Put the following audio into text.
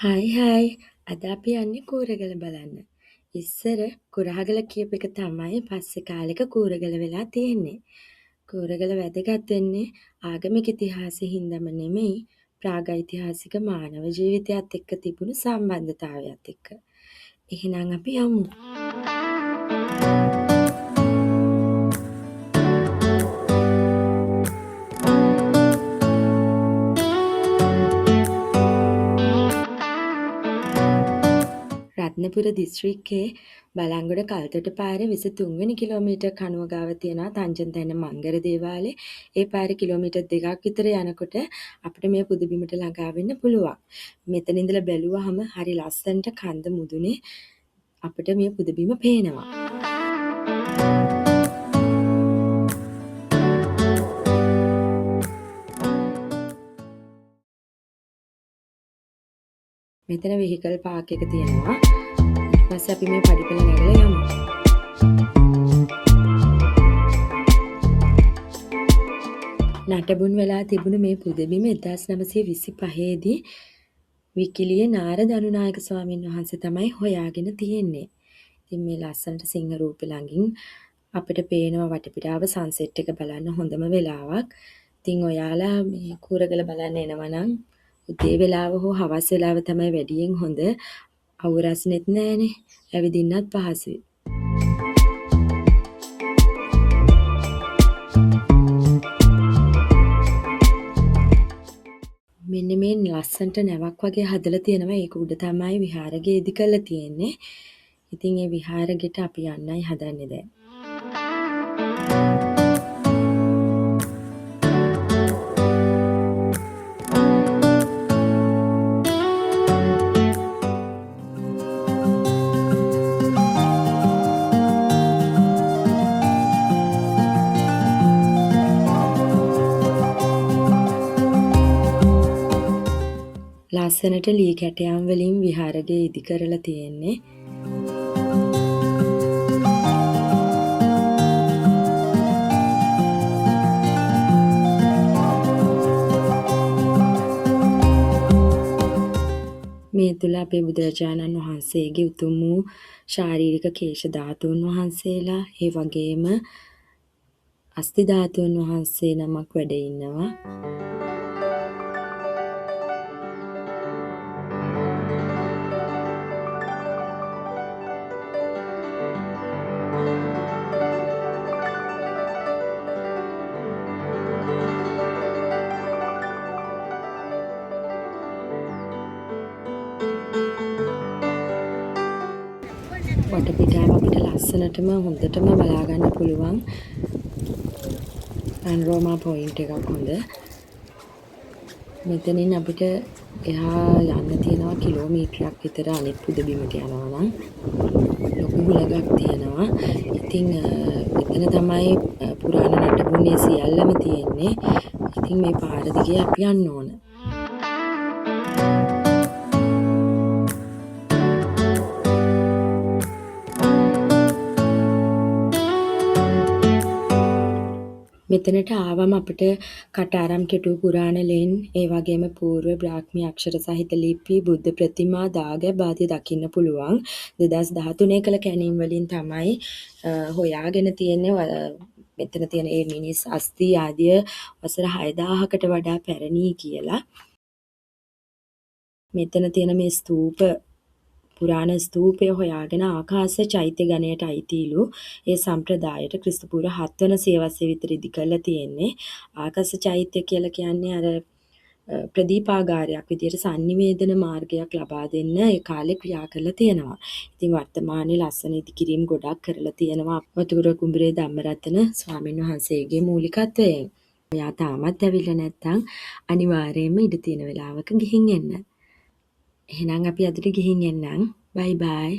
Hi hi අද අපි යන්නේ කූරගල බලන්න. ඉස්සර කුරහගල කියප එක තමයි පස්සේ කාලෙක කූරගල වෙලා තියෙන්නේ. කූරගල වැදගත් වෙන්නේ ආගමික ඉතිහාසෙ හින්දාම නෙමෙයි ප්‍රාගෛතිහාසික මානව ජීවිතයත් එක්ක තිබුණු සම්බන්ධතාවයත් එක්ක. එහෙනම් අපි යමු. රත්නපුර දිස්ත්‍රික්කයේ බලංගොඩ කල්තොට පාරේ 23 වෙනි කිලෝමීටර් කණුව ගාව තියෙනවා තංජන්තැන්න මංගර දේවාලය. ඒ පාරේ කිලෝමීටර් 2ක් විතර යනකොට අපිට මේ පුදබිමට ළඟා වෙන්න පුළුවන්. මෙතන ඉඳලා බැලුවහම හරි ලස්සනට කන්ද මුදුනේ අපිට මේ පුදබිම පේනවා. මෙතන වෙහිකල් පාක් එක තියෙනවා. ඊට පස්සේ අපි මේ පඩිපෙළ නැගලා යමු. නටබුන් වෙලා තිබුණු මේ පුදබිම 1925 දී විකිලියේ නාරද අනුනායක ස්වාමීන් වහන්සේ තමයි හොයාගෙන තියෙන්නේ. ඉතින් මේ ලස්සනට සිංහ රූපෙ ළඟින් අපිට පේනවා වටපිටාව සන්සෙට් එක බලන්න හොඳම වෙලාවක්. ඉතින් ඔයාලා මේ කූරගල බලන්න එනවා නම් උදේ වෙලාව හෝ හවස් වෙලාව තමයි වැඩියෙන් හොඳ. අවුරස්නෙත් නෑනේ. ඇවිදින්නත් පහසුයි. මෙන්න මේ ලස්සනට නැවක් වගේ හදලා තියෙනවා. ඒක උඩ තමයි විහාරගේ ඉදි කරලා තියෙන්නේ. ඉතින් ඒ විහාරගෙට අපි යන්නයි හදන්නේ දැන්. ලස්සනට ලී කැටයම් වලින් විහාරගේ ඉදි කරලා තියෙන්නේ. මේ තුල අපේ බුදුරජාණන් වහන්සේගේ උතුම් වූ ශාරීරික කේශ ධාතුන් වහන්සේලා, ඒ වගේම අස්ථි ධාතුන් වහන්සේ නමක් වැඩ ඉන්නවා. වටපිටාව අපිට ලස්සනටම හොඳටම බලා ගන්න පුළුවන්. පැනෝරාමා පොයින්ට් එකක් හොඳ. මෙතනින් අපිට එහා යන්න තියෙනවා කිලෝමීටරයක් විතර අනිත් පුදබිමට යනවා නම්. ලොකු හුලඟක් තියෙනවා. ඉතින් මෙතන තමයි පුරාණ නටබුන්නේ සියල්ලම තියෙන්නේ. ඉතින් මේ පාර දිගේ අපි යන්න ඕන. මෙතනට ආවම අපිට කටාරම් කෙටු පුරාණ ලෙන් ඒ වගේම పూర్ව බ්‍රාහ්මී අක්ෂර සහිත ලිපි බුද්ධ ප්‍රතිමා දාගැබ් ආදී දකින්න පුළුවන්. 2013 කළ කැණීම් වලින් තමයි හොයාගෙන තියෙන්නේ. මෙතන තියෙන ඒ මිනිස් අස්ථි ආදිය වසර 6000කට වඩා පැරණි කියලා. මෙතන තියෙන මේ ස්තූප පුරාණ ස්තූපය හොයාගෙන ආකාශ චෛත්‍ය ගණයට අයිතිලු. ඒ සම්ප්‍රදායට ක්‍රිස්තු පූර්ව 7 වන සියවසේ විතර ඉදි කරලා තියෙන්නේ. ආකාශ චෛත්‍ය කියලා කියන්නේ අර ප්‍රදීපාගාරයක් විදියට sannivedana මාර්ගයක් ලබා දෙන්න ඒ කාලේ ක්‍රියා කරලා තියෙනවා. ඉතින් වර්තමානයේ ලස්සන ඉදිකිරීම් ගොඩක් කරලා තියෙනවා. වතුර කුඹුරේ ධම්මරතන ස්වාමීන් වහන්සේගේ මූලිකත්වයෙන්. ඔයා තාමත් ඇවිල්ලා නැත්නම් අනිවාර්යයෙන්ම ඉඩ තියෙන වෙලාවක ගිහින් එන්න. එහෙනම් අපි අදට ගිහින් එන්නම්. බයි බයි.